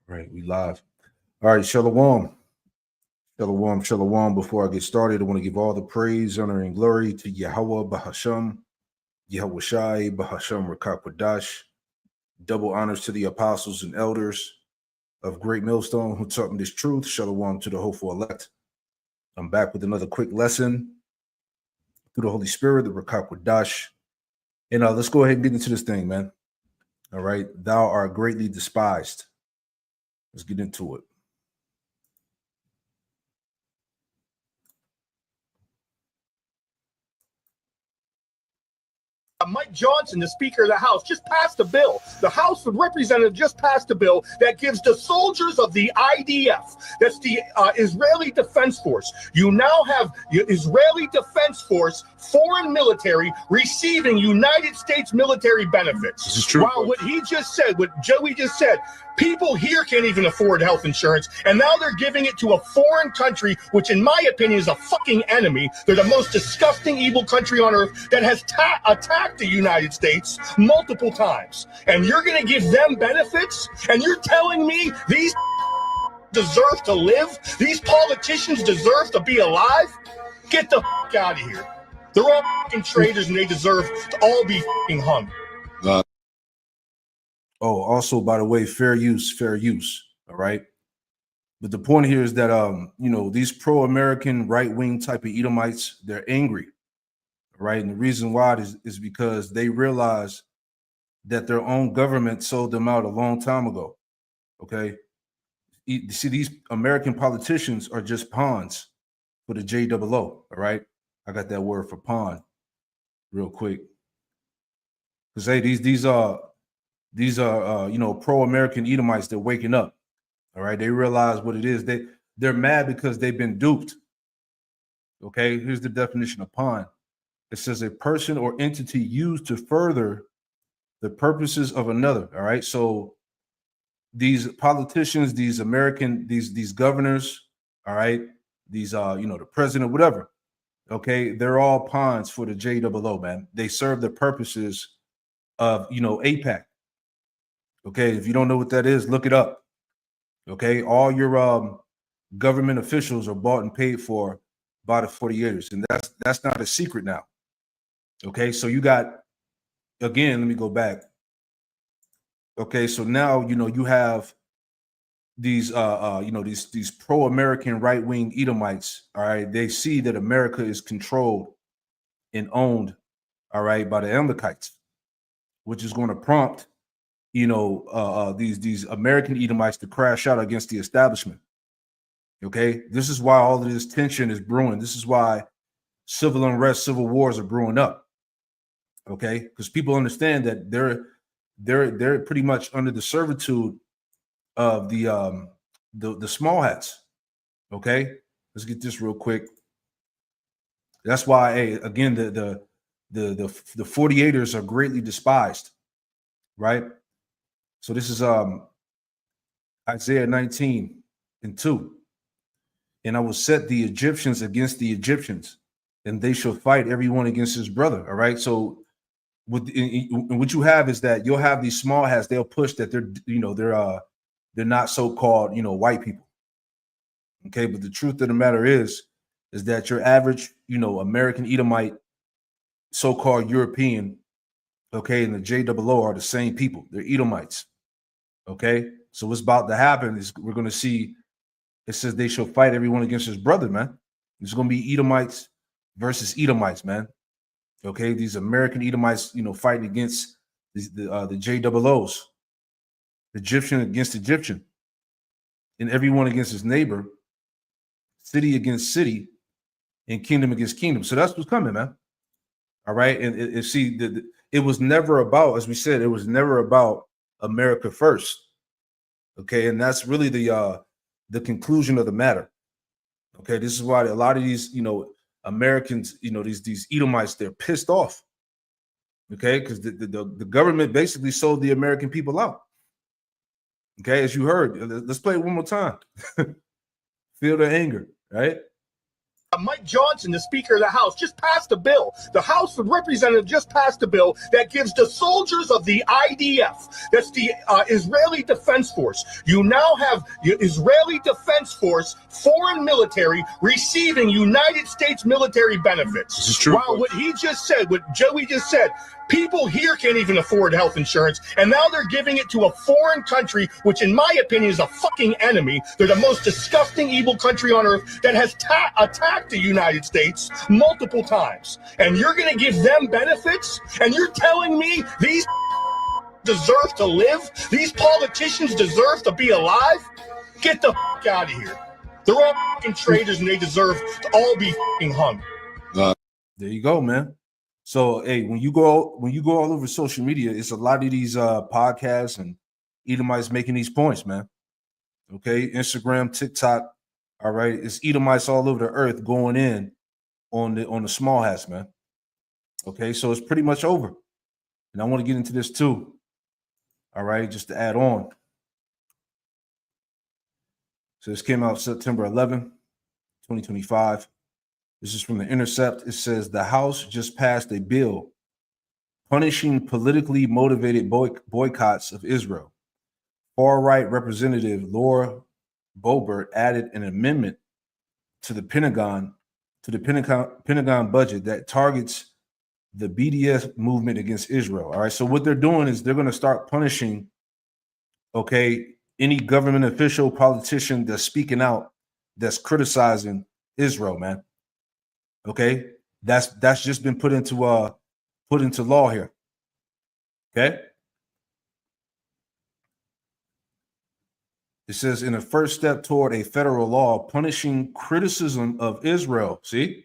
Right, we live. All right, Shalom. Shalom, Shalom. Before I get started, I want to give all the praise, honor, and glory to Yahweh Bahasham, Yahweh Shai Bahasham Rakakwadash. Double honors to the apostles and elders of Great Millstone who taught me this truth. Shalom to the hopeful elect. I'm back with another quick lesson through the Holy Spirit, the Rakakwadash. And let's go ahead and get into this thing, man. All right. Thou art greatly despised. Let's get into it. Mike Johnson, the Speaker of the House, just passed a bill. The House of Representatives just passed a bill that gives the soldiers of the IDF, that's the Israeli Defense Force. You now have Israeli Defense Force foreign military receiving United States military benefits. This is true. Wow, what he just said, what Joey just said, people here can't even afford health insurance, and now they're giving it to a foreign country, which in my opinion is a fucking enemy. They're the most disgusting, evil country on earth that has attacked the United States multiple times. And you're going to give them benefits? And you're telling me these deserve to live? These politicians deserve to be alive? Get the fuck out of here. They're all fucking traitors and they deserve to all be fucking hung. Oh, also, by the way, fair use. All right. But the point here is that, these pro-American right-wing type of Edomites, they're angry. Right. And the reason why is because they realize that their own government sold them out a long time ago. OK, you see, these American politicians are just pawns for the JOO. All right. I got that word for pawn real quick. Because, hey, these are pro-American Edomites. They're waking up. All right. They realize what it is. They're mad because they've been duped. OK, here's the definition of pawn. It says a person or entity used to further the purposes of another. All right. So these politicians, these American, these governors, all right, these the president, whatever. OK, they're all pawns for the JOO, man. They serve the purposes of AIPAC. OK, if you don't know what that is, look it up. OK, all your government officials are bought and paid for by the 48ers, and that's not a secret now. Okay, so you got, again, let me go back. Okay, so now you have these these pro-American right-wing Edomites. All right, they see that America is controlled and owned, all right, by the Amalekites, which is going to prompt these American Edomites to crash out against the establishment. Okay, this is why all of this tension is brewing. This is why civil unrest, civil wars are brewing up. Okay, because people understand that they're pretty much under the servitude of the small hats. Okay, let's get this real quick. That's why, hey, again, the 48ers are greatly despised, right? So this is Isaiah 19:2. And I will set the Egyptians against the Egyptians, and they shall fight everyone against his brother. All right. So what you have is that you'll have these small hats. They'll push that they're not so-called white people. Okay, but the truth of the matter is that your average American Edomite, so-called European, okay, and the JOO are the same people. They're Edomites. Okay, so what's about to happen is we're going to see. It says they shall fight everyone against his brother, man. It's going to be Edomites versus Edomites, man. Okay, these American Edomites, fighting against the JOOs, Egyptian against Egyptian, and everyone against his neighbor, city against city, and kingdom against kingdom. So that's what's coming, man. All right, and it was never about, as we said, it was never about America first. Okay, and that's really the conclusion of the matter. Okay, this is why a lot of these, Americans, these Edomites, they're pissed off. Okay, because the government basically sold the American people out. Okay, as you heard, let's play it one more time. Feel the anger, right? Mike Johnson, the Speaker of the House, just passed a bill. The House of Representatives just passed a bill that gives the soldiers of the IDF, that's the Israeli Defense Force, you now have Israeli Defense Force foreign military receiving United States military benefits. This is true. While what he just said, what Joey just said, people here can't even afford health insurance, and now they're giving it to a foreign country, which in my opinion is a fucking enemy. They're the most disgusting, evil country on earth that has attacked the United States multiple times. And you're going to give them benefits? And you're telling me these deserve to live? These politicians deserve to be alive? Get the fuck out of here. They're all fucking traitors and they deserve to all be fucking hung. There you go, man. So, hey, when you go all over social media, it's a lot of these podcasts and Edomites making these points, man. Okay, Instagram, TikTok, all right. It's Edomites all over the earth going in on the small hats, man. Okay, so it's pretty much over. And I want to get into this too. All right, just to add on. So this came out September 11, 2025. This is from The Intercept. It says the House just passed a bill punishing politically motivated boycotts of Israel. Far-right Representative Laura Boebert added an amendment to the Pentagon budget that targets the BDS movement against Israel. All right. So what they're doing is they're going to start punishing, okay, any government official, politician that's speaking out, that's criticizing Israel, man. Okay, that's just been put into law here. Okay. It says in a first step toward a federal law punishing criticism of Israel. See?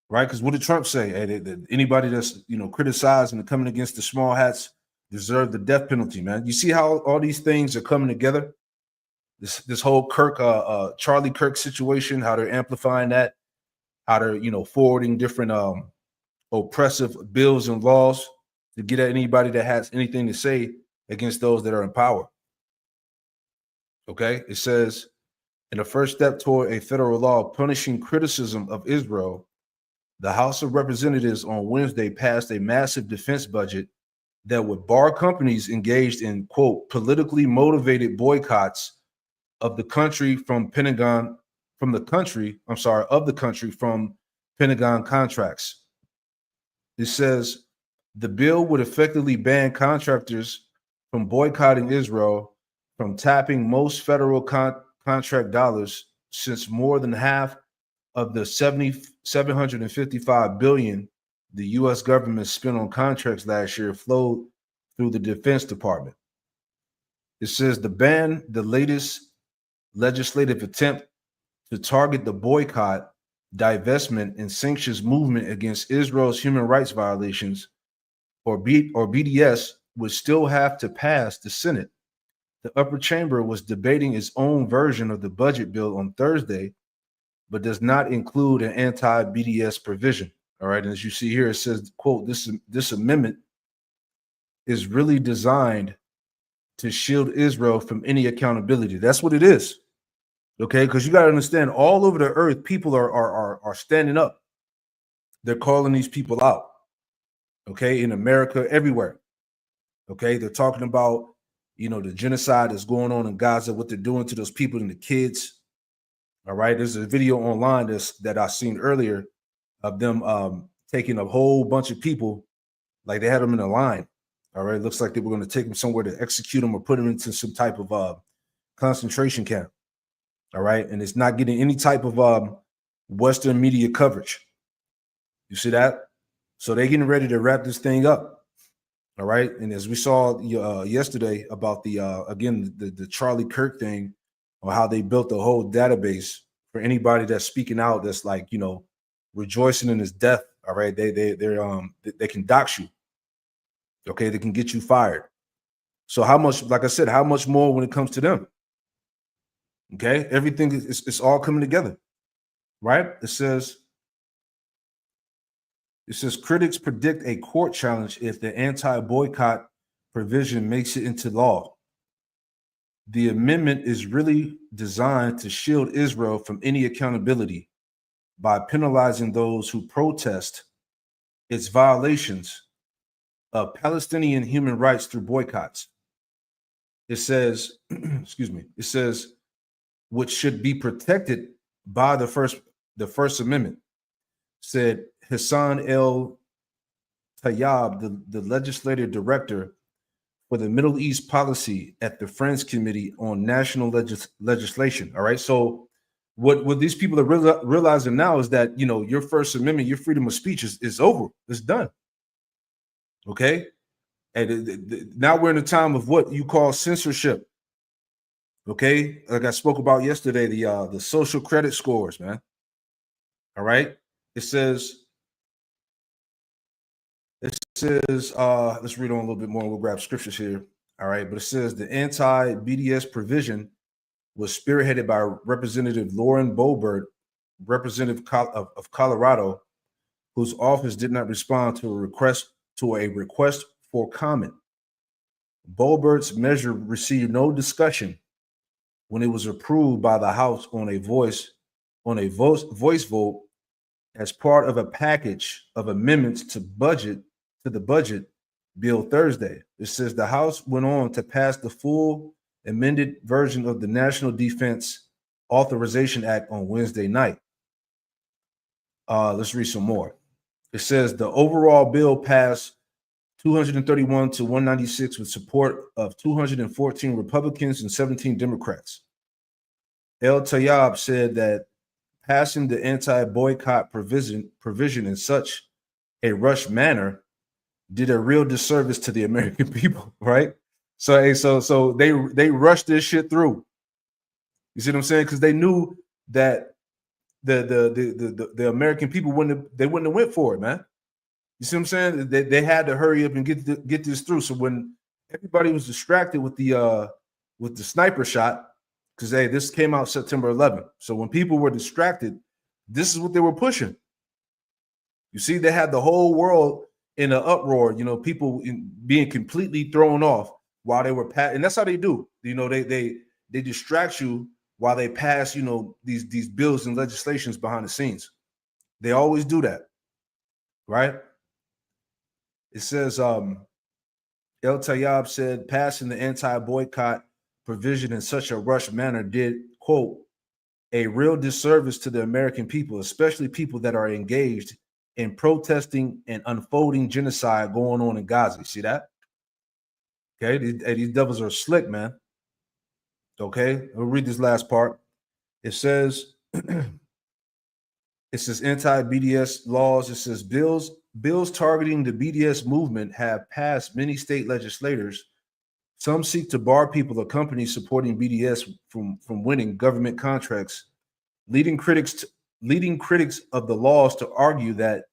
Right? Because what did Trump say? Hey, anybody that's criticizing and coming against the small hats deserve the death penalty, man. You see how all these things are coming together? This whole Charlie Kirk situation, how they're amplifying that, how they're forwarding different oppressive bills and laws to get at anybody that has anything to say against those that are in power. Okay, it says in the first step toward a federal law punishing criticism of Israel, the House of Representatives on Wednesday passed a massive defense budget that would bar companies engaged in, quote, politically motivated boycotts of the country from Pentagon contracts. It says the bill would effectively ban contractors from boycotting Israel from tapping most federal contract dollars, since more than half of the $755 billion the U.S. government spent on contracts last year flowed through the Defense Department. It says the ban, the latest legislative attempt to target the boycott, divestment, and sanctions movement against Israel's human rights violations, or BDS, would still have to pass the Senate. The upper chamber was debating its own version of the budget bill on Thursday, but does not include an anti-BDS provision. All right, and as you see here, it says, quote, this amendment is really designed to shield Israel from any accountability. That's what it is. Okay, because you got to understand, all over the earth, people are standing up. They're calling these people out. Okay, in America, everywhere. Okay, they're talking about, the genocide that's going on in Gaza, what they're doing to those people and the kids. All right, there's a video online that I seen earlier of them taking a whole bunch of people, like they had them in a line. All right, it looks like they were going to take them somewhere to execute them or put them into some type of concentration camp. All right, and it's not getting any type of Western media coverage. You see that? So they're getting ready to wrap this thing up. All right, and as we saw yesterday about the Charlie Kirk thing, or how they built a whole database for anybody that's speaking out, that's like rejoicing in his death. All right, they can dox you. Okay, they can get you fired. So how much, like I said, how much more when it comes to them? Okay, everything is all coming together, right? It says critics predict a court challenge if the anti-boycott provision makes it into law. The amendment is really designed to shield Israel from any accountability by penalizing those who protest its violations of Palestinian human rights through boycotts. It says, excuse me, it says, which should be protected by the First Amendment, said Hassan El Tayyab, the legislative director for the Middle East policy at the Friends Committee on National Legislation. All right. So what these people are realizing now is that, you know, your First Amendment, your freedom of speech is over. It's done. Okay. And now we're in a time of what you call censorship. Okay. Like I spoke about yesterday, the social credit scores, man. All right. It says, let's read on a little bit more. We'll grab scriptures here. All right. But it says the anti-BDS provision was spearheaded by Representative Lauren Boebert, representative of Colorado, whose office did not respond to a request for comment. Boebert's measure received no discussion when it was approved by the House on a voice vote as part of a package of amendments to the budget bill Thursday. It says the House went on to pass the full amended version of the National Defense Authorization Act on Wednesday night. Let's read some more. It says the overall bill passed 231 to 196 with support of 214 Republicans and 17 Democrats. El Tayyab said that passing the anti-boycott provision in such a rushed manner did a real disservice to the American people, right? So they rushed this shit through. You see what I'm saying? Because they knew that the American people wouldn't have went for it, man. You see what I'm saying? They had to hurry up and get this through. So when everybody was distracted with the sniper shot, because hey, this came out September 11th. So when people were distracted, this is what they were pushing. You see, they had the whole world in an uproar. You know, people being completely thrown off while they were and that's how they do. You know, they distract you while they pass, you know, these bills and legislations behind the scenes. They always do that, right? It says El Tayyab said passing the anti-boycott provision in such a rushed manner did, quote, a real disservice to the American people, especially people that are engaged in protesting and unfolding genocide going on in Gaza. You see that? Okay, these devils are slick, man. Okay, we'll read this last part. It says, anti-BDS laws. It says bills targeting the BDS movement have passed many state legislators. Some seek to bar people or companies supporting BDS from winning government contracts, leading critics of the laws to argue that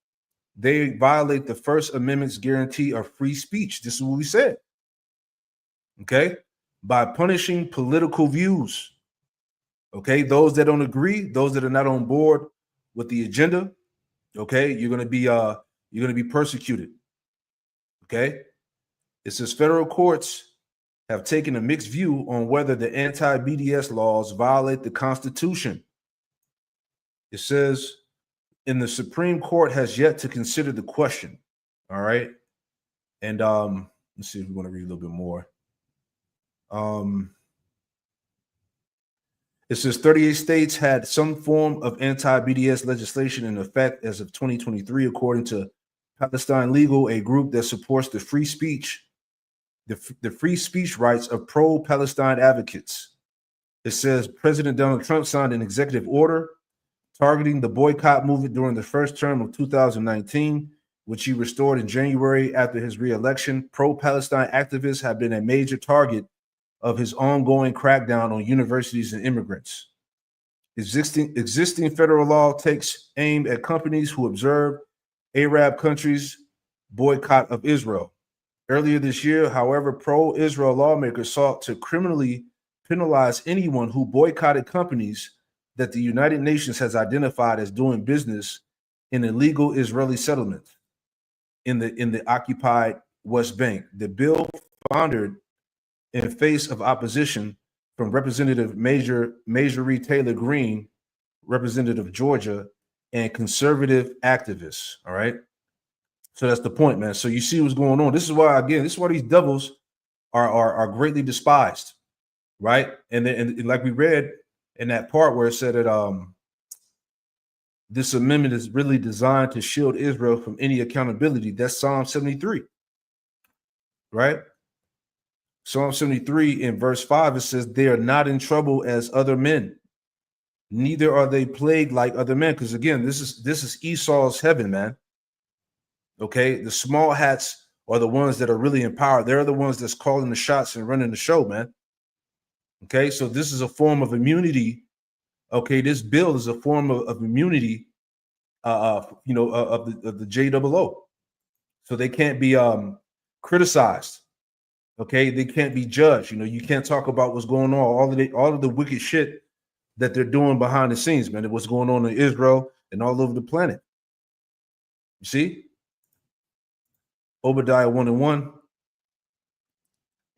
they violate the First Amendment's guarantee of free speech. This is what we said. Okay? By punishing political views. Okay? Those that don't agree, those that are not on board with the agenda, okay, you're gonna be persecuted. Okay? It says federal courts have taken a mixed view on whether the anti-BDS laws violate the Constitution. It says, and the Supreme Court has yet to consider the question. All right. And let's see if we want to read a little bit more. It says 38 states had some form of anti-BDS legislation in effect as of 2023, according to Palestine Legal, a group that supports the free speech rights of pro-Palestine advocates. It says President Donald Trump signed an executive order targeting the boycott movement during the first term of 2019, which he restored in January after his re-election. Pro-Palestine activists have been a major target of his ongoing crackdown on universities and immigrants. Existing federal law takes aim at companies who observe Arab countries' boycott of Israel. Earlier this year, however, pro-Israel lawmakers sought to criminally penalize anyone who boycotted companies that the United Nations has identified as doing business in illegal Israeli settlements in the occupied West Bank. The bill foundered in face of opposition from Representative Marjorie Taylor Greene, Representative Georgia, and conservative activists. All right. So that's the point, man. So you see what's going on. This is why, again, this is why these devils are greatly despised, right? And like we read in that part where it said that this amendment is really designed to shield Israel from any accountability. That's Psalm 73, right? Psalm 73 in verse 5, it says, they are not in trouble as other men, neither are they plagued like other men. Because again, this is Esau's heaven, man. Okay, the small hats are the ones that are really in power. They're the ones that's calling the shots and running the show, man. Okay, so this is a form of immunity. Okay, this bill is a form of immunity, of the JOO. So they can't be criticized. Okay, they can't be judged. You can't talk about what's going on, all of the wicked shit that they're doing behind the scenes, man. What's going on in Israel and all over the planet. You see, Obadiah 1:1,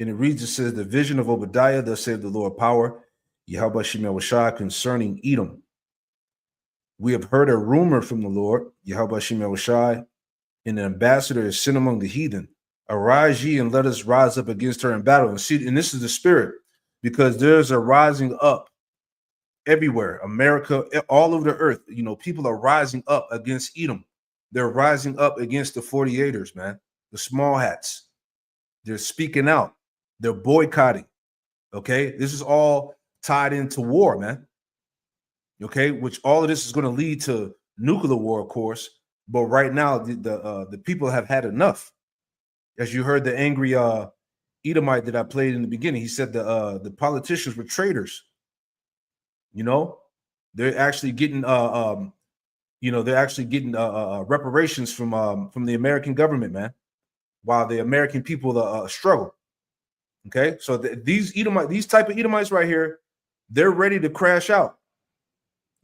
and it reads, it says, the vision of Obadiah, thus saith the Lord power, Yahweh Shemel Shai, concerning Edom. We have heard a rumor from the Lord, Yahweh Shemel Shai, and an ambassador is sent among the heathen. Arise ye and let us rise up against her in battle. And see, and this is the spirit, because there's a rising up everywhere, America, all over the earth. People are rising up against Edom. They're rising up against the 48ers, man, the small hats. They're speaking out. They're boycotting. Okay, this is all tied into war, man. Okay, which all of this is going to lead to nuclear war, of course. But right now, the people have had enough. As you heard the angry Edomite that I played in the beginning, he said the politicians were traitors. They're actually getting reparations from the American government, man, while the American people struggle. Okay, so these type of Edomites right here, they're ready to crash out.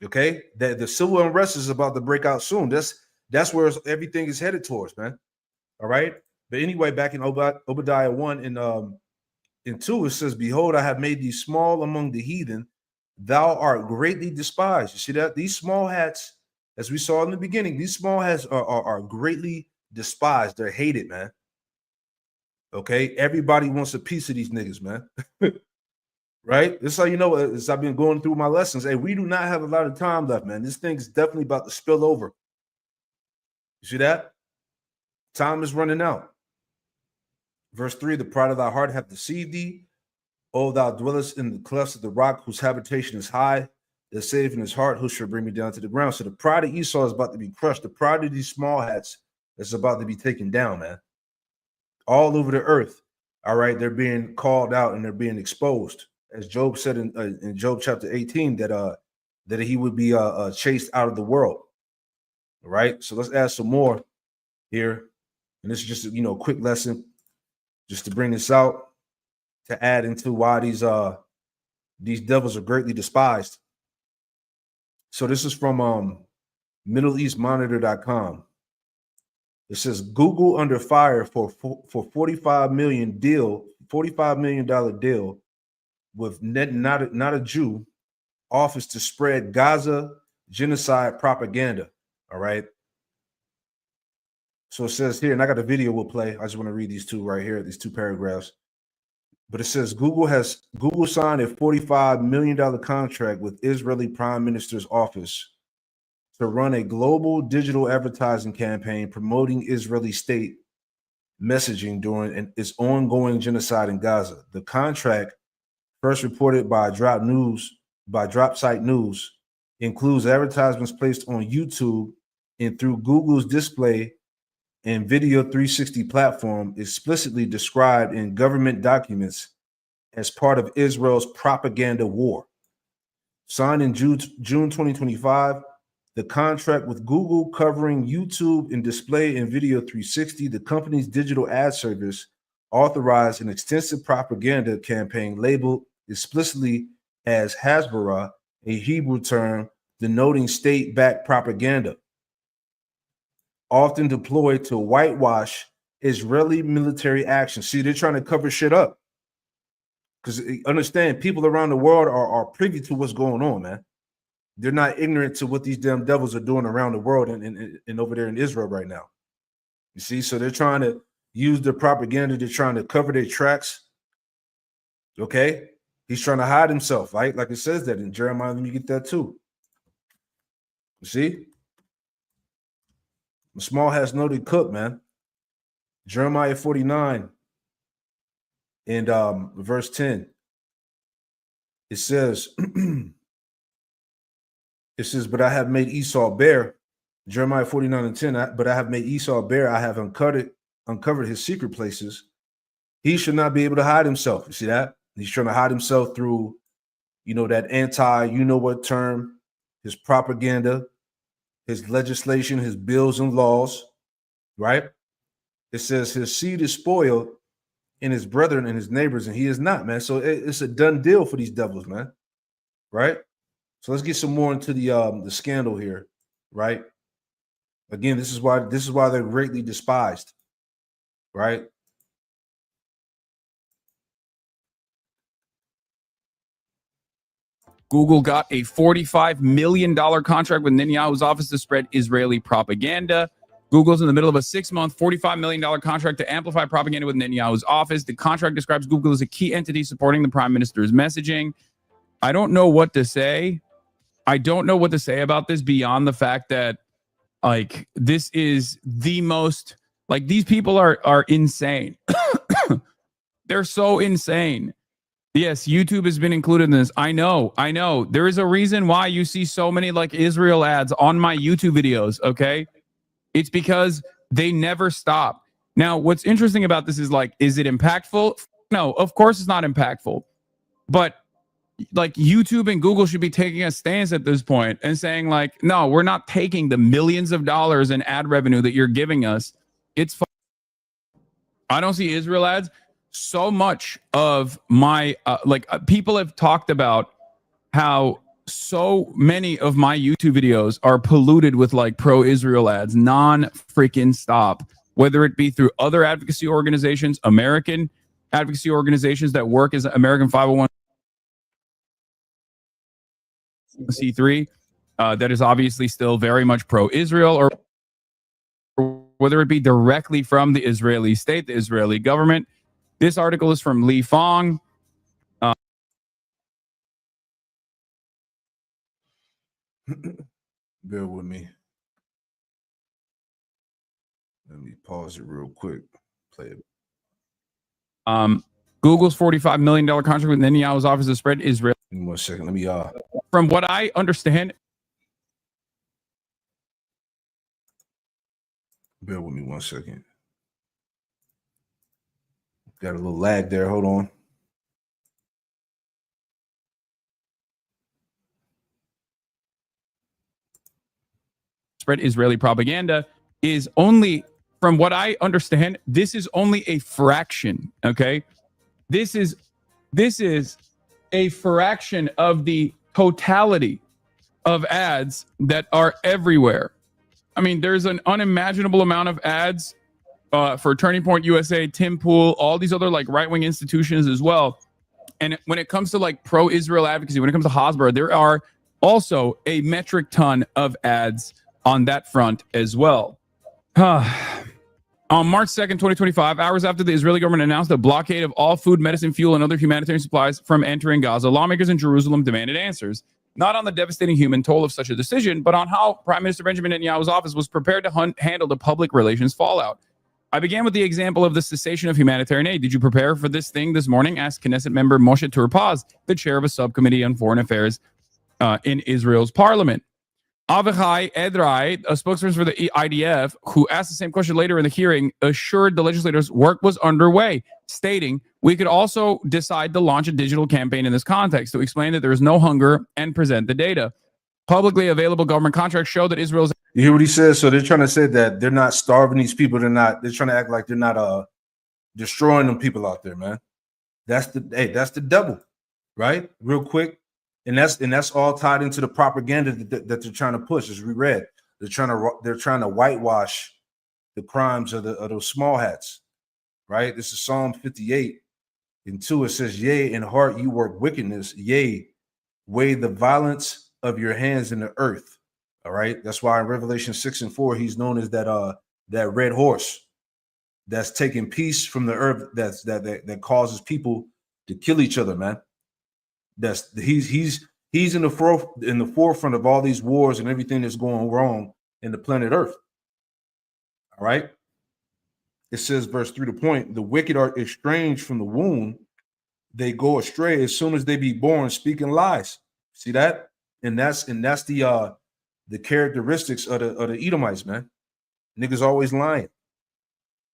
Okay, the civil unrest is about to break out soon. That's where everything is headed towards, man. All right. But anyway, back in Obadiah 1 and 2, it says, behold, I have made thee small among the heathen. Thou art greatly despised. You see that? These small hats, as we saw in the beginning, these small hats are greatly despised. They're hated, man. Okay. Everybody wants a piece of these niggas, man. Right? This is how you know, as I've been going through my lessons. Hey, we do not have a lot of time left, man. This thing is definitely about to spill over. You see that? Time is running out. Verse 3, the pride of thy heart hath deceived thee. O thou dwellest in the clefts of the rock, whose habitation is high, that saith in his heart, who shall bring me down to the ground? So the pride of Esau is about to be crushed. The pride of these small hats is about to be taken down, man. All over the earth. All right, they're being called out and they're being exposed. As Job said in Job chapter 18, that he would be chased out of the world. All right, so let's add some more here. And this is just a quick lesson just to bring this out, to add into why these devils are greatly despised. So this is from MiddleEastMonitor.com. It says Google under fire for $45 million deal with not a Jew office to spread Gaza genocide propaganda. All right. So it says here, and I got a video we'll play. I just want to read these two right here, these two paragraphs. But it says Google signed a $45 million contract with Israeli Prime Minister's office to run a global digital advertising campaign promoting Israeli state messaging during its ongoing genocide in Gaza. The contract, first reported by Dropsite News, includes advertisements placed on YouTube and through Google's display and Video 360 platform, explicitly described in government documents as part of Israel's propaganda war. Signed in June 2025, the contract with Google covering YouTube and display and Video 360, the company's digital ad service, authorized an extensive propaganda campaign labeled explicitly as Hasbara, a Hebrew term denoting state-backed propaganda, often deployed to whitewash Israeli military action. See, they're trying to cover shit up. Because understand, people around the world are privy to what's going on, man. They're not ignorant to what these damn devils are doing around the world and over there in Israel right now. You see, so they're trying to use the propaganda. They're trying to cover their tracks. Okay, he's trying to hide himself, right? Like it says that in Jeremiah. Let me get that too. You see, the small has no to cook, man. Jeremiah 49 and verse 10. It says, but I have made Esau bare. Jeremiah 49 and 10. But I have made Esau bare. I have uncovered his secret places. He should not be able to hide himself. You see that? He's trying to hide himself through, that what term, his propaganda, his legislation, his bills and laws, right? It says his seed is spoiled in his brethren and his neighbors, and he is not, man. So it's a done deal for these devils, man. Right? So let's get some more into the scandal here, right? Again, this is why they're greatly despised, right? Google got a $45 million contract with Netanyahu's office to spread Israeli propaganda. Google's in the middle of a 6-month, $45 million contract to amplify propaganda with Netanyahu's office. The contract describes Google as a key entity supporting the prime minister's messaging. I don't know what to say. I don't know what to say about this beyond the fact that, like, this is the most, like, these people are insane. They're so insane. Yes, YouTube has been included in this. I know. There is a reason why you see so many, like, Israel ads on my YouTube videos, okay? It's because they never stop. Now, what's interesting about this is, like, is it impactful? No, of course it's not impactful. But, like, YouTube and Google should be taking a stance at this point and saying, like, no, we're not taking the millions of dollars in ad revenue that you're giving us. It's fun. I don't see Israel ads. So much of my, people have talked about how so many of my YouTube videos are polluted with, like, pro-Israel ads, non-freaking stop, whether it be through other advocacy organizations, American advocacy organizations that work as American 501c3, that is obviously still very much pro-Israel, or whether it be directly from the Israeli state, the Israeli government. This article is from Lee Fong. Bear with me. Let me pause it real quick. Play it. Google's $45 million contract with Netanyahu's office to spread Israel. Give me 1 second. Let me From what I understand. Bear with me 1 second. Got a little lag there. Hold on. Spread Israeli propaganda is only, from what I understand, this is only a fraction. Okay, this is a fraction of the totality of ads that are everywhere. I mean, there's an unimaginable amount of ads for Turning Point USA, Tim Pool, all these other, like, right-wing institutions as well. And when it comes to, like, pro-Israel advocacy, when it comes to Hasbara, there are also a metric ton of ads on that front as well. On March 2nd, 2025, hours after the Israeli government announced a blockade of all food, medicine, fuel, and other humanitarian supplies from entering Gaza, lawmakers in Jerusalem demanded answers, not on the devastating human toll of such a decision, but on how Prime Minister Benjamin Netanyahu's office was prepared to handle the public relations fallout. I began with the example of the cessation of humanitarian aid. Did you prepare for this thing this morning? Asked Knesset member Moshe Turpaz, the chair of a subcommittee on foreign affairs in Israel's parliament. Avichai Edrai, a spokesperson for the IDF, who asked the same question later in the hearing, assured the legislators work was underway, stating, we could also decide to launch a digital campaign in this context to explain that there is no hunger and present the data. Publicly available government contracts show that Israel's... You hear what he says? So they're trying to say that they're not starving these people. They're trying to act like they're not destroying them people out there, man. That's the devil, right? Real quick. And that's all tied into the propaganda that they're trying to push, as we read. They're trying to whitewash the crimes of those small hats, right? This is Psalm 58, In 2, it says, yea, in heart you work wickedness. Yea, weigh the violence of your hands in the earth. All right. That's why in Revelation 6 and 4, he's known as that red horse that's taking peace from the earth. That causes people to kill each other, man. He's in the forefront of all these wars and everything that's going wrong in the planet Earth. All right. It says, verse 3 to point, the wicked are estranged from the womb. They go astray as soon as they be born, speaking lies. See that? And that's the characteristics of the Edomites, man. Niggas always lying.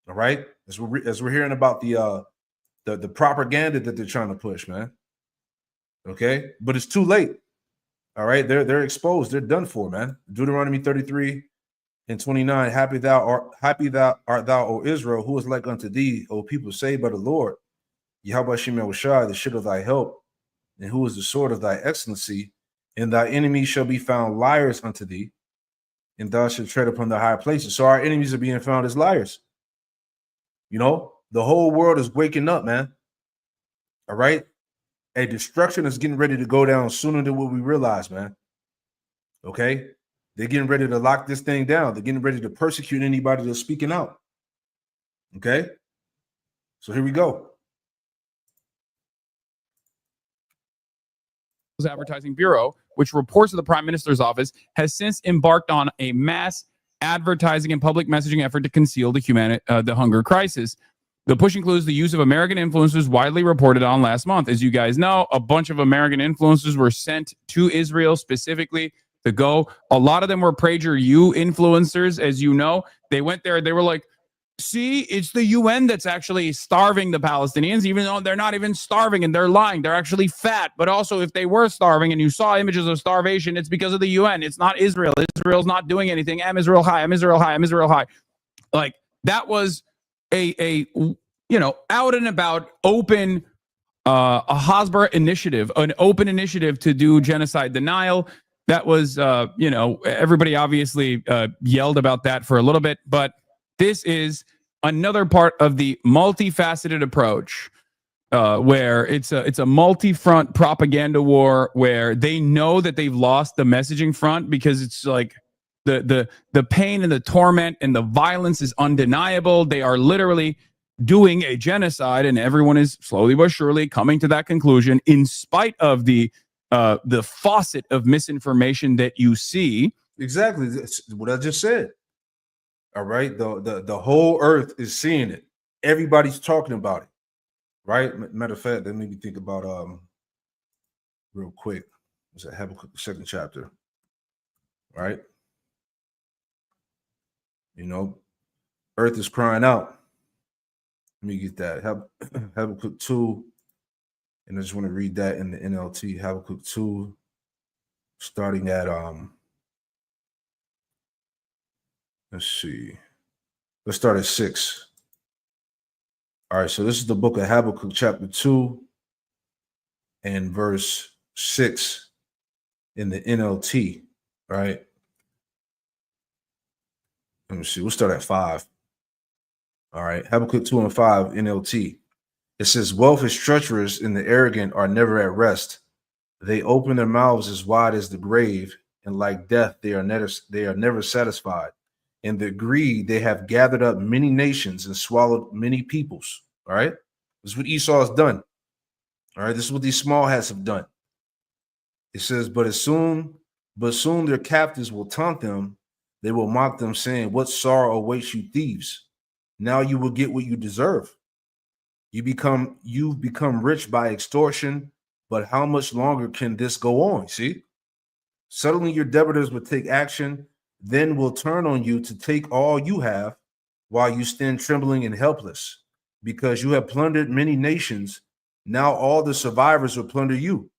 All right. As we're hearing about the propaganda that they're trying to push, man. Okay, but it's too late. All right, they're exposed. They're done for, man. Deuteronomy 33 and 29. Happy art thou, O Israel, who is like unto thee, O people saved by the Lord. Yahweh Shem Yahushua, the shield of thy help, and who is the sword of thy excellency. And thy enemies shall be found liars unto thee, and thou shalt tread upon the high places. So our enemies are being found as liars. You know, the whole world is waking up, man. All right. A destruction is getting ready to go down sooner than what we realize, man. Okay. They're getting ready to lock this thing down. They're getting ready to persecute anybody that's speaking out. Okay. So here we go. Advertising Bureau, which reports to the Prime Minister's office, has since embarked on a mass advertising and public messaging effort to conceal the hunger crisis. The push includes the use of American influencers widely reported on last month. As you guys know, a bunch of American influencers were sent to Israel specifically to go. A lot of them were PragerU influencers, as you know. They went there. They were like, see, it's the UN that's actually starving the Palestinians, even though they're not even starving and they're lying. They're actually fat. But also, if they were starving and you saw images of starvation, it's because of the UN. It's not Israel. Israel's not doing anything. I'm Israel high. I'm Israel high. I'm Israel high. Like, that was a out and about open a Hasbara initiative, an open initiative to do genocide denial. That was everybody obviously yelled about that for a little bit, but this is another part of the multifaceted approach where it's a multi-front propaganda war where they know that they've lost the messaging front because it's like the pain and the torment and the violence is undeniable. They are literally doing a genocide, and everyone is slowly but surely coming to that conclusion in spite of the faucet of misinformation that you see. Exactly. That's what I just said. All right. The whole earth is seeing it. Everybody's talking about it. Right. Matter of fact, let me think about real quick. Was it Habakkuk, the 2nd chapter? Right. Earth is crying out. Let me get that. Habakkuk 2. And I just want to read that in the NLT. Habakkuk 2, starting at let's see. Let's start at 6. All right, so this is the book of Habakkuk, chapter 2, and verse 6 in the NLT, right? Let me see. We'll start at 5. All right, Habakkuk 2 and 5, NLT. It says, wealth is treacherous, and the arrogant are never at rest. They open their mouths as wide as the grave, and like death, they are never satisfied. In their greed, they have gathered up many nations and swallowed many peoples. All right. This is what Esau has done. All right. This is what these small hats have done. It says, but soon their captives will taunt them. They will mock them, saying, what sorrow awaits you, thieves? Now you will get what you deserve. You've become rich by extortion, but how much longer can this go on? See? Suddenly your debtors will take action, then will turn on you to take all you have while you stand trembling and helpless, because you have plundered many nations. Now all the survivors will plunder you.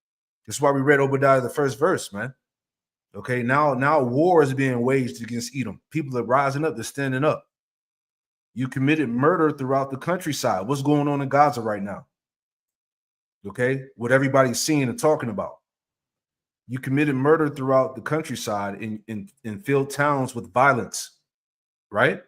That's why we read Obadiah, the 1st verse, man. Okay, now war is being waged against Edom. People are rising up, they're standing up. You committed murder throughout the countryside. What's going on in Gaza right now? Okay, what everybody's seeing and talking about. You committed murder throughout the countryside and filled towns with violence, right?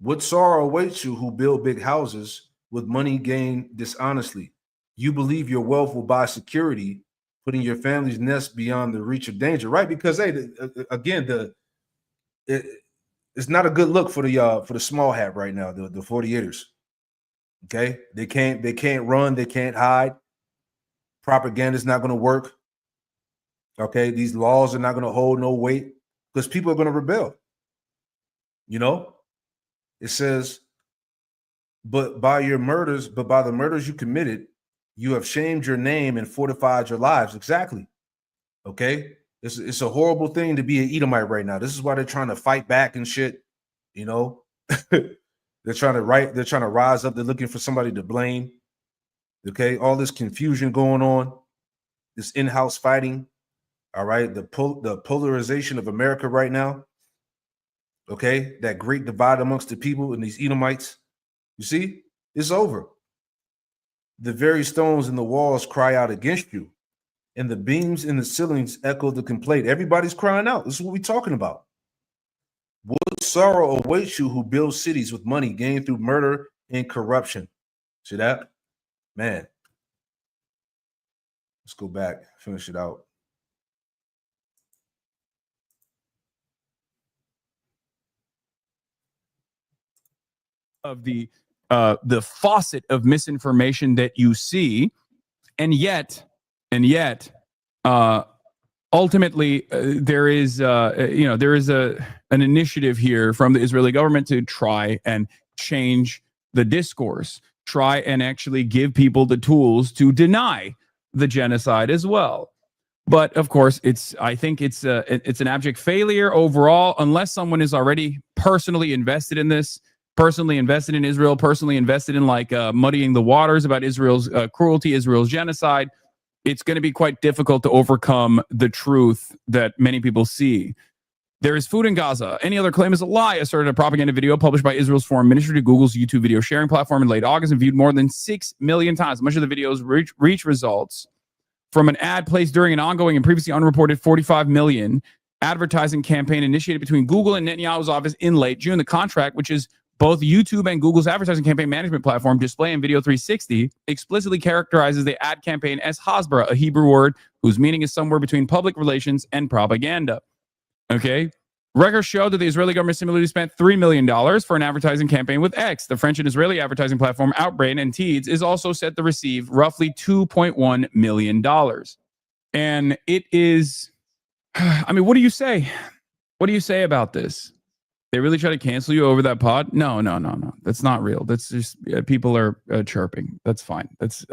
What sorrow awaits you who build big houses, with money gained dishonestly. You believe your wealth will buy security, putting your family's nest beyond the reach of danger, right? Because hey, again, it's not a good look for the small hat right now, the 48ers. Okay, they can't run, they can't hide. Propaganda is not going to work. Okay, these laws are not going to hold no weight because people are going to rebel. You know, it says, but by the murders you committed, you have shamed your name and fortified your lives. Exactly. Okay, it's a horrible thing to be an Edomite right now. This is why they're trying to fight back and shit. You know, they're trying to rise up. They're looking for somebody to blame. Okay, all this confusion going on, this in-house fighting. All right, the polarization of America right now. Okay, that great divide amongst the people and these Edomites. You see, it's over. The very stones in the walls cry out against you, and the beams in the ceilings echo the complaint. Everybody's crying out. This is what we're talking about. What sorrow awaits you who build cities with money gained through murder and corruption? See that? Man. Let's go back, finish it out. Of the faucet of misinformation that you see, and yet, ultimately, there is an initiative here from the Israeli government to try and change the discourse, try and actually give people the tools to deny the genocide as well. But of course, I think it's an abject failure overall, unless someone is already personally invested in this, personally invested in Israel, personally invested in muddying the waters about Israel's cruelty, Israel's genocide. It's going to be quite difficult to overcome the truth that many people see. There is food in Gaza. Any other claim is a lie. Asserted a propaganda video published by Israel's foreign ministry to Google's YouTube video sharing platform in late August and viewed more than 6 million times. Much of the videos reach results from an ad placed during an ongoing and previously unreported 45 million advertising campaign initiated between Google and Netanyahu's office in late June. The contract, which is both YouTube and Google's advertising campaign management platform, Display and Video 360, explicitly characterizes the ad campaign as hasbara, a Hebrew word whose meaning is somewhere between public relations and propaganda. Okay? Records show that the Israeli government similarly spent $3 million for an advertising campaign with X. The French and Israeli advertising platform Outbrain and Teads is also set to receive roughly $2.1 million. And it is, I mean, what do you say? What do you say about this? They really try to cancel you over that pod? No. That's not real. That's just people are chirping. That's fine. That's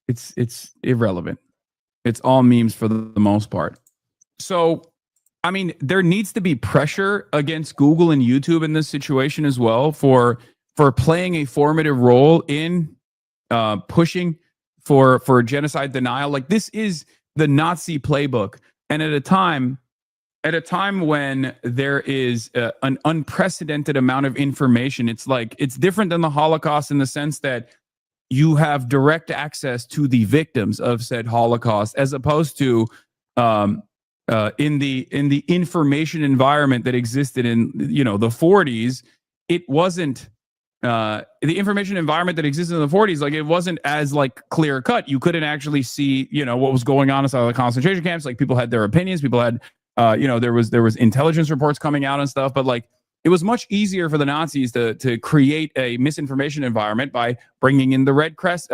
it's irrelevant. It's all memes for the most part. So, I mean, there needs to be pressure against Google and YouTube in this situation as well for playing a formative role in pushing for genocide denial. Like, this is the Nazi playbook, and at a time when there is an unprecedented amount of information, it's different than the Holocaust in the sense that you have direct access to the victims of said Holocaust, as opposed to in the information environment that existed in the 40s. It wasn't the information environment that existed in the 40s. Like, it wasn't as clear cut. You couldn't actually see what was going on inside of the concentration camps. Like, people had their opinions. People had there was intelligence reports coming out and stuff, but it was much easier for the Nazis to create a misinformation environment by bringing in the Red Cross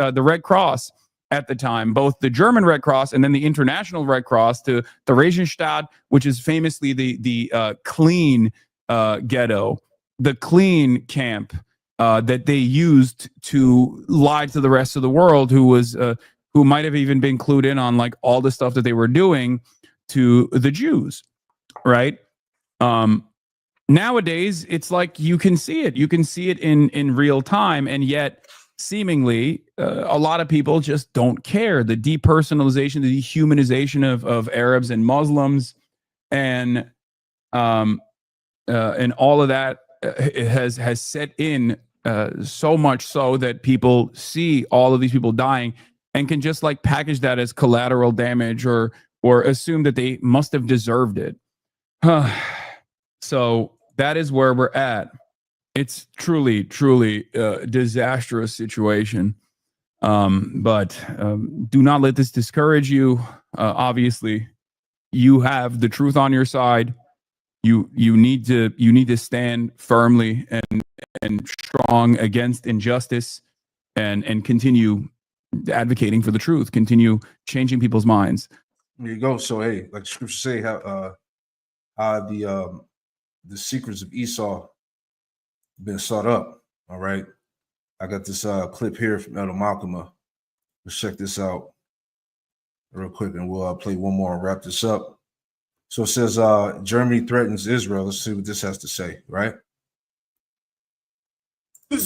at the time, both the German Red Cross and then the International Red Cross, to the Regenstadt, which is famously the clean ghetto, the clean camp that they used to lie to the rest of the world, who might have even been clued in on all the stuff that they were doing to the Jews, right? Nowadays, it's you can see it. You can see it in real time, and yet seemingly a lot of people just don't care. The depersonalization, the dehumanization of Arabs and Muslims, and all of that has set in so much so that people see all of these people dying and can just package that as collateral damage or assume that they must have deserved it. So that is where we're at. It's truly a disastrous situation. But do not let this discourage you. Obviously, you have the truth on your side. You need to stand firmly and strong against injustice, and continue advocating for the truth. Continue changing people's minds. There you go. So hey, like the scriptures say, how the secrets of Esau been sought up. All right. I got this clip here from Elder Malcolm. Let's check this out real quick, and we'll play one more and wrap this up. So it says Germany threatens Israel. Let's see what this has to say, right?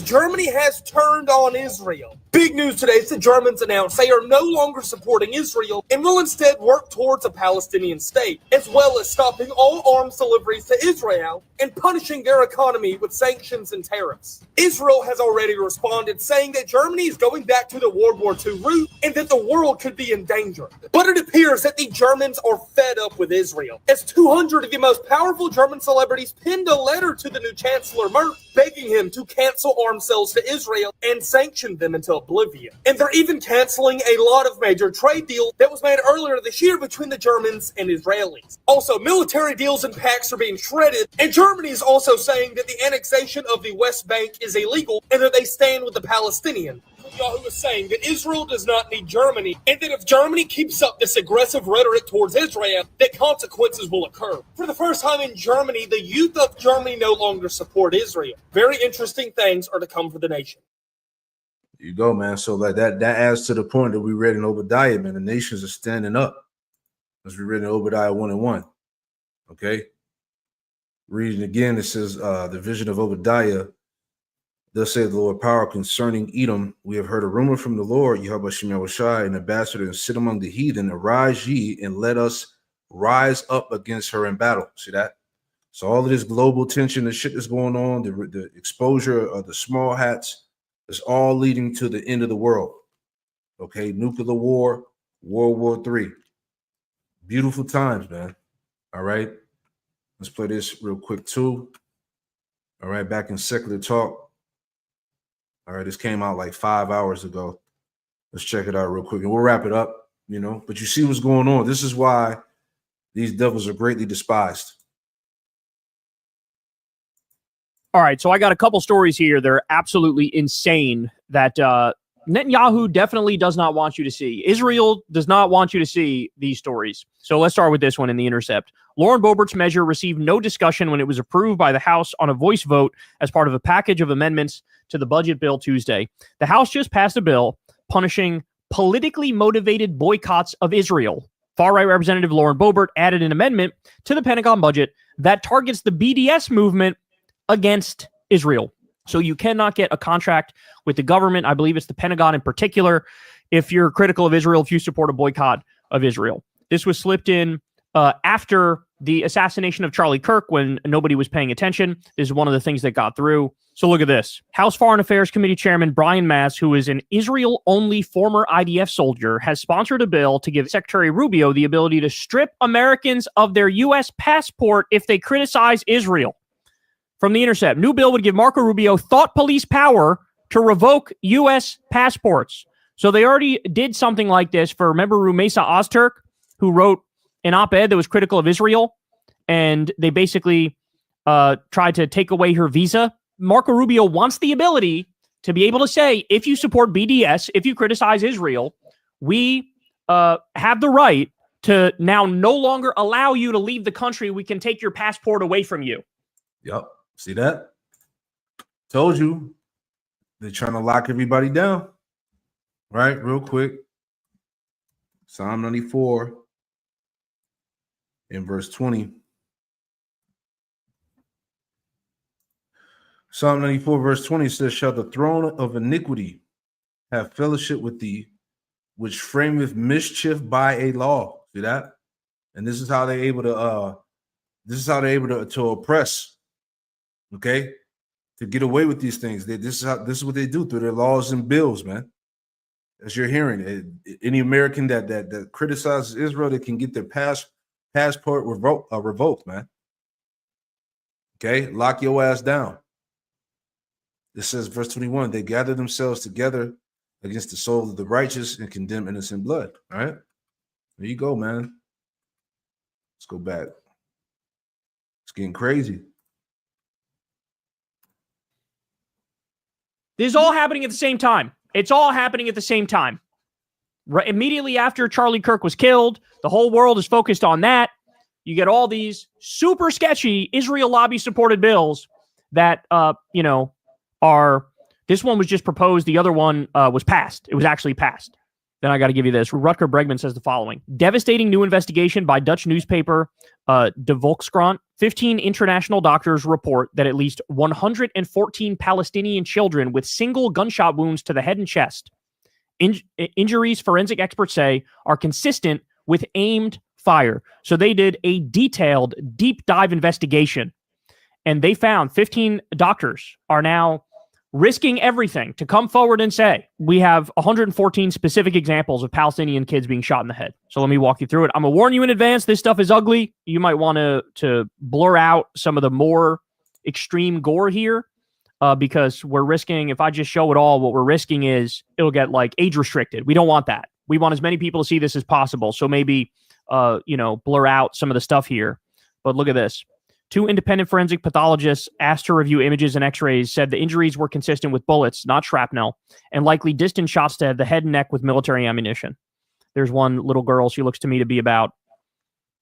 Germany has turned on Israel. Big news today. The Germans announced they are no longer supporting Israel and will instead work towards a Palestinian state, as well as stopping all arms deliveries to Israel and punishing their economy with sanctions and tariffs. Israel has already responded, saying that Germany is going back to the World War II route and that the world could be in danger. But it appears that the Germans are fed up with Israel, as 200 of the most powerful German celebrities penned a letter to the new Chancellor Merkel begging him to cancel arms sales to Israel and sanction them into oblivion. And they're even canceling a lot of major trade deals that was made earlier this year between the Germans and Israelis. Also, military deals and pacts are being shredded, and Germany is also saying that the annexation of the West Bank is illegal and that they stand with the Palestinians. Netanyahu is saying that Israel does not need Germany, and that if Germany keeps up this aggressive rhetoric towards Israel, that consequences will occur. For the first time in Germany, the youth of Germany no longer support Israel. Very interesting things are to come for the nation. There you go, man. So like that adds to the point that we read in Obadiah, man. The nations are standing up, as we read in Obadiah 1:1. Okay. Reading again, it says the vision of Obadiah. Thus saith the Lord power concerning Edom. We have heard a rumor from the Lord, Yahweh Shem Yahushai, an ambassador, and sit among the heathen. Arise ye, and let us rise up against her in battle. See that? So all of this global tension, the shit that's going on, the exposure of the small hats, is all leading to the end of the world. Okay, nuclear war, World War III. Beautiful times, man. All right. Let's play this real quick too. All right, back in Secular Talk. All right, this came out like 5 hours ago. Let's check it out real quick, and we'll wrap it up, you know. But you see what's going on. This is why these devils are greatly despised. All right, so I got a couple stories here. They're absolutely insane that Netanyahu definitely does not want you to see. Israel does not want you to see these stories. So let's start with this one in The Intercept. Lauren Boebert's measure received no discussion when it was approved by the House on a voice vote as part of a package of amendments to the budget bill Tuesday. The House just passed a bill punishing politically motivated boycotts of Israel. Far-right Representative Lauren Boebert added an amendment to the Pentagon budget that targets the BDS movement against Israel. So you cannot get a contract with the government, I believe it's the Pentagon in particular, if you're critical of Israel, if you support a boycott of Israel. This was slipped in after the assassination of Charlie Kirk when nobody was paying attention. This is one of the things that got through. So look at this. House Foreign Affairs Committee Chairman Brian Mass, who is an Israel-only former IDF soldier, has sponsored a bill to give Secretary Rubio the ability to strip Americans of their U.S. passport if they criticize Israel. From The Intercept, new bill would give Marco Rubio thought police power to revoke U.S. passports. So they already did something like this for, remember Rumeysa Ozturk, who wrote an op-ed that was critical of Israel, and they basically tried to take away her visa. Marco Rubio wants the ability to be able to say, if you support BDS, if you criticize Israel, we have the right to now no longer allow you to leave the country. We can take your passport away from you. Yep. See that? Told you. They're trying to lock everybody down. Right? Real quick. Psalm 94 in verse 20. Psalm 94 verse 20 says, shall the throne of iniquity have fellowship with thee, which frameth mischief by a law. See that? And this is how they're able to oppress. Okay, to get away with these things. This is what they do through their laws and bills, man. As you're hearing, any American that criticizes Israel, they can get their passport revoked, man. Okay, lock your ass down. It says, verse 21, they gather themselves together against the soul of the righteous and condemn innocent blood. All right. There you go, man. Let's go back. It's getting crazy. This is all happening at the same time. It's all happening at the same time. Right, immediately after Charlie Kirk was killed, the whole world is focused on that. You get all these super sketchy Israel lobby-supported bills that, are... This one was just proposed. The other one was passed. It was actually passed. Then I got to give you this. Rutger Bregman says the following. Devastating new investigation by Dutch newspaper De Volkskrant. 15 international doctors report that at least 114 Palestinian children with single gunshot wounds to the head and chest. Injuries, forensic experts say, are consistent with aimed fire. So they did a detailed, deep dive investigation. And they found 15 doctors are now risking everything to come forward and say, we have 114 specific examples of Palestinian kids being shot in the head. So let me walk you through it. I'm going to warn you in advance, this stuff is ugly. You might want to blur out some of the more extreme gore here because we're risking, if I just show it all, what we're risking is it'll get like age restricted. We don't want that. We want as many people to see this as possible. So maybe, blur out some of the stuff here. But look at this. 2 independent forensic pathologists asked to review images and x-rays said the injuries were consistent with bullets, not shrapnel, and likely distant shots to the head and neck with military ammunition. There's one little girl. She looks to me to be about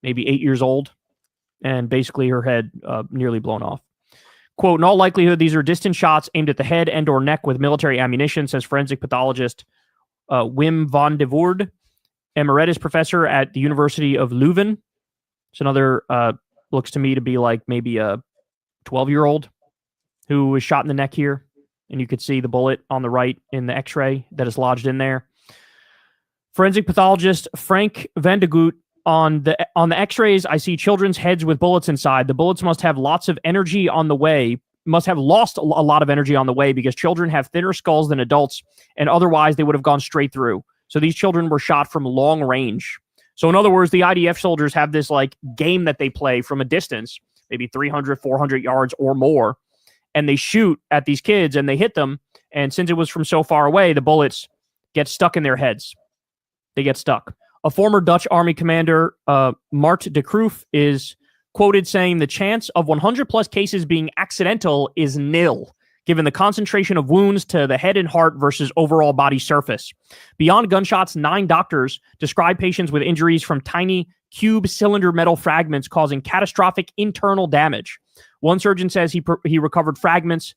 maybe 8 years old, and basically her head nearly blown off. Quote, in all likelihood, these are distant shots aimed at the head and or neck with military ammunition, says forensic pathologist Wim van de Voorde, emeritus professor at the University of Leuven. It's another... looks to me to be like maybe a 12-year-old who was shot in the neck here. And you could see the bullet on the right in the x-ray that is lodged in there. Forensic pathologist Frank van de Goot, on the x-rays, I see children's heads with bullets inside. The bullets must have lots of energy on the way, must have lost a lot of energy on the way because children have thinner skulls than adults, and otherwise they would have gone straight through. So these children were shot from long range. So in other words, the IDF soldiers have this like game that they play from a distance, maybe 300, 400 yards or more, and they shoot at these kids and they hit them. And since it was from so far away, the bullets get stuck in their heads. They get stuck. A former Dutch army commander, Mart de Kroof, is quoted saying the chance of 100 plus cases being accidental is nil, given the concentration of wounds to the head and heart versus overall body surface. Beyond gunshots, 9 doctors describe patients with injuries from tiny cube cylinder metal fragments causing catastrophic internal damage. One surgeon says he recovered fragments.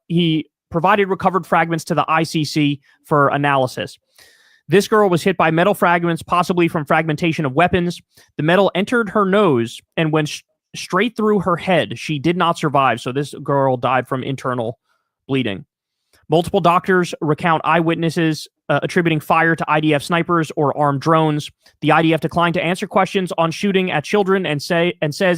He provided recovered fragments to the ICC for analysis. This girl was hit by metal fragments, possibly from fragmentation of weapons. The metal entered her nose and went straight through her head. She did not survive, so this girl died from internal bleeding. Multiple doctors recount eyewitnesses attributing fire to IDF snipers or armed drones. The IDF declined to answer questions on shooting at children and says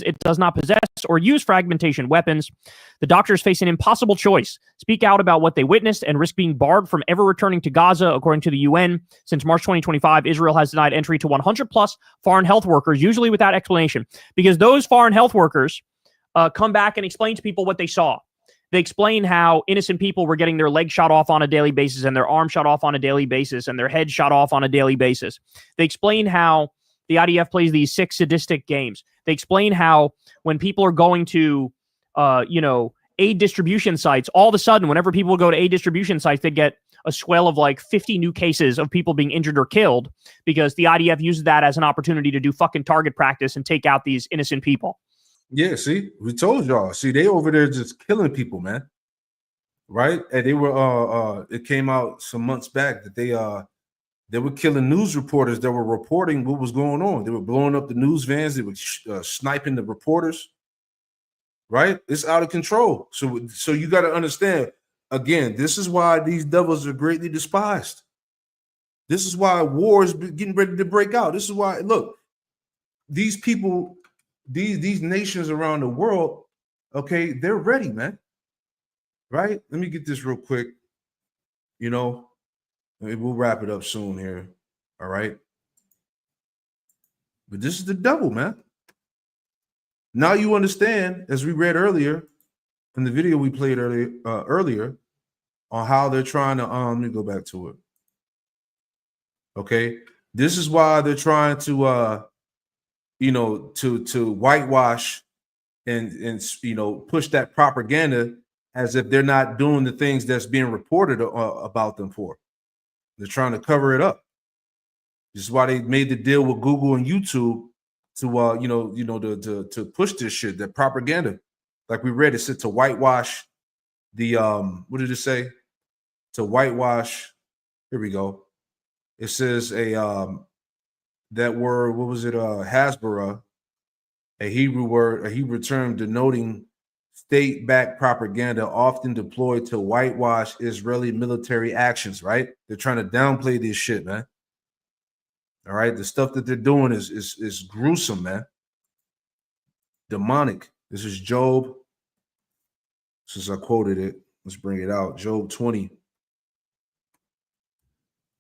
it does not possess or use fragmentation weapons. The doctors face an impossible choice: speak out about what they witnessed and risk being barred from ever returning to Gaza, according to the UN. Since March 2025, Israel has denied entry to 100 plus foreign health workers, usually without explanation, because those foreign health workers come back and explain to people what they saw. They explain how innocent people were getting their legs shot off on a daily basis and their arms shot off on a daily basis and their heads shot off on a daily basis. They explain how the IDF plays these sick, sadistic games. They explain how when people are going to, aid distribution sites, all of a sudden, whenever people go to aid distribution sites, they get a swell of like 50 new cases of people being injured or killed because the IDF uses that as an opportunity to do fucking target practice and take out these innocent people. Yeah, see, we told y'all. See, they over there just killing people, man. Right? And they were it came out some months back that they were killing news reporters that were reporting what was going on. They were blowing up the news vans. They were sniping the reporters. Right? It's out of control. So you got to understand, again, this is why these devils are greatly despised. This is why war is getting ready to break out. This is why, look, these people, these nations around the world, okay, they're ready, man. Right? Let me get this real quick. We'll wrap it up soon here. All right. But this is the devil, man. Now you understand, as we read earlier, in the video we played earlier on how they're trying to let me go back to it. Okay, this is why they're trying to to whitewash and push that propaganda as if they're not doing the things that's being reported about them for. They're trying to cover it up. This is why they made the deal with Google and YouTube to push this shit, that propaganda. Like we read, it said to whitewash the what did it say? To whitewash. Here we go. It says that word, what was it? Hasbara, a Hebrew term denoting state-backed propaganda often deployed to whitewash Israeli military actions, right? They're trying to downplay this shit, man. All right, the stuff that they're doing is gruesome, man. Demonic. This is Job. Since I quoted it, let's bring it out. Job 20.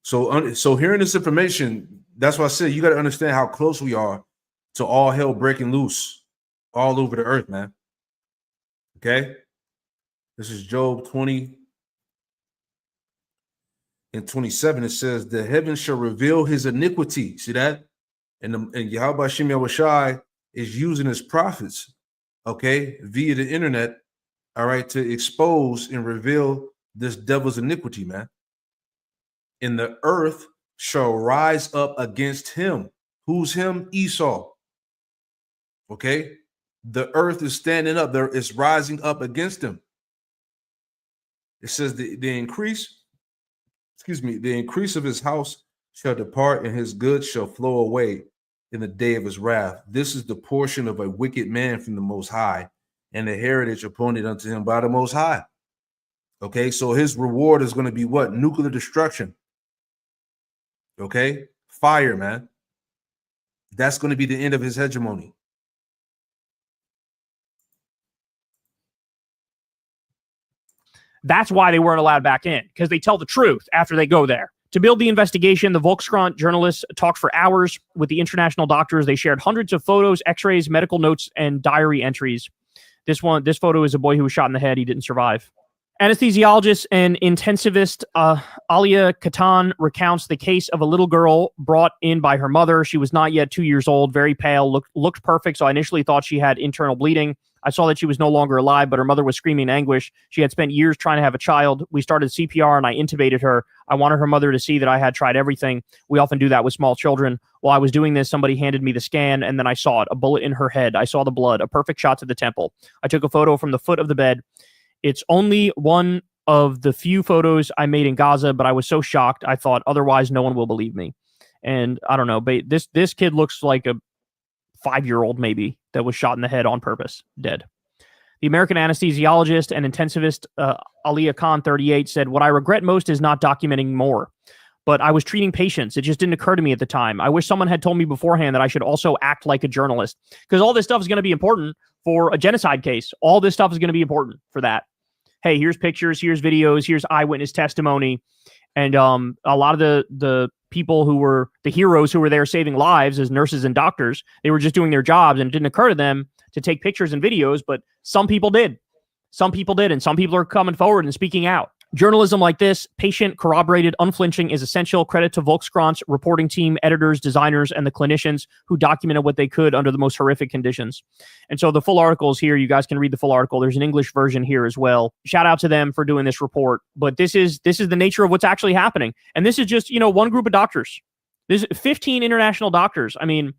So hearing this information, that's why I said you got to understand how close we are to all hell breaking loose all over the earth, man. Okay? This is Job 20 and 27. It says, the heavens shall reveal his iniquity. See that? And Yahweh Shem Yahushai is using his prophets, okay, via the internet, all right, to expose and reveal this devil's iniquity, man. And the earth shall rise up against him. Who's him? Esau. Okay? The earth is standing up. There is rising up against him. It says the increase of his house shall depart, and his goods shall flow away in the day of his wrath. This is the portion of a wicked man from the Most High, and the heritage appointed unto him by the Most High. Okay, so his reward is going to be what? Nuclear destruction. Okay, fire, man. That's going to be the end of his hegemony. That's why they weren't allowed back in, because they tell the truth after they go there. To build the investigation, the Volkskrant journalists talked for hours with the international doctors. They shared hundreds of photos, x-rays, medical notes, and diary entries. This photo is a boy who was shot in the head. He didn't survive. Anesthesiologist and intensivist Alia Katan recounts the case of a little girl brought in by her mother. She was not yet 2 years old, very pale, looked perfect, so I initially thought she had internal bleeding. I saw that she was no longer alive, but her mother was screaming in anguish. She had spent years trying to have a child. We started CPR and I intubated her. I wanted her mother to see that I had tried everything. We often do that with small children. While I was doing this, somebody handed me the scan, and then I saw it, a bullet in her head. I saw the blood, a perfect shot to the temple. I took a photo from the foot of the bed. It's only one of the few photos I made in Gaza, but I was so shocked. I thought, otherwise, no one will believe me. And I don't know, but this kid looks like a 5-year-old maybe that was shot in the head on purpose, dead. The American anesthesiologist and intensivist Aliyah Khan, 38, said, what I regret most is not documenting more. But I was treating patients. It just didn't occur to me at the time. I wish someone had told me beforehand that I should also act like a journalist, because all this stuff is going to be important for a genocide case. All this stuff is going to be important for that. Hey, here's pictures, here's videos, here's eyewitness testimony. And a lot of the people who were the heroes who were there saving lives as nurses and doctors, they were just doing their jobs, and it didn't occur to them to take pictures and videos, but some people did. Some people did, and some people are coming forward and speaking out. Journalism like this, patient, corroborated, unflinching, is essential. Credit to Volkskrant's reporting team, editors, designers, and the clinicians who documented what they could under the most horrific conditions. And so the full article is here. You guys can read the full article. There's an English version here as well. Shout out to them for doing this report. But this is the nature of what's actually happening. And this is just, one group of doctors. There's 15 international doctors. I mean,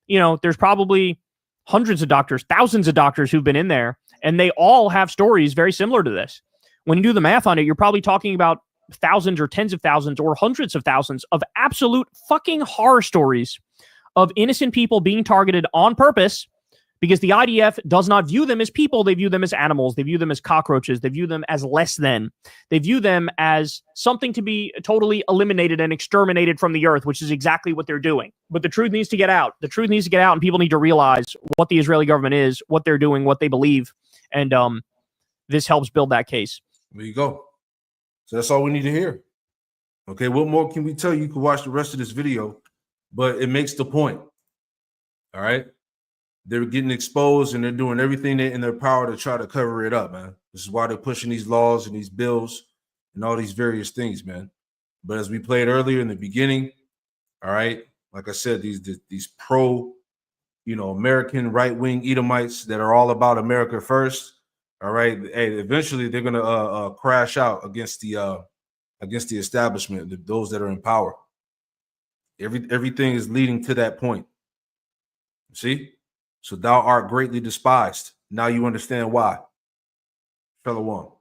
there's probably hundreds of doctors, thousands of doctors who've been in there, and they all have stories very similar to this. When you do the math on it, you're probably talking about thousands or tens of thousands or hundreds of thousands of absolute fucking horror stories of innocent people being targeted on purpose, because the IDF does not view them as people. They view them as animals. They view them as cockroaches. They view them as less than. They view them as something to be totally eliminated and exterminated from the earth, which is exactly what they're doing. But the truth needs to get out. The truth needs to get out, and people need to realize what the Israeli government is, what they're doing, what they believe. And this helps build that case. There you go. So that's all we need to hear. Okay, what more can we tell you? You can watch the rest of this video, but it makes the point. All right. they're getting exposed and they're doing everything in their power to try to cover it up, man. This is why they're pushing these laws and these bills and all these various things, man. But as we played earlier in the beginning, all right, like I said, these pro, American right-wing Edomites that are all about America first, all right, hey, eventually they're gonna crash out against the establishment, those that are in power. Everything is leading to that point. See? So thou art greatly despised. Now you understand why. Shalom.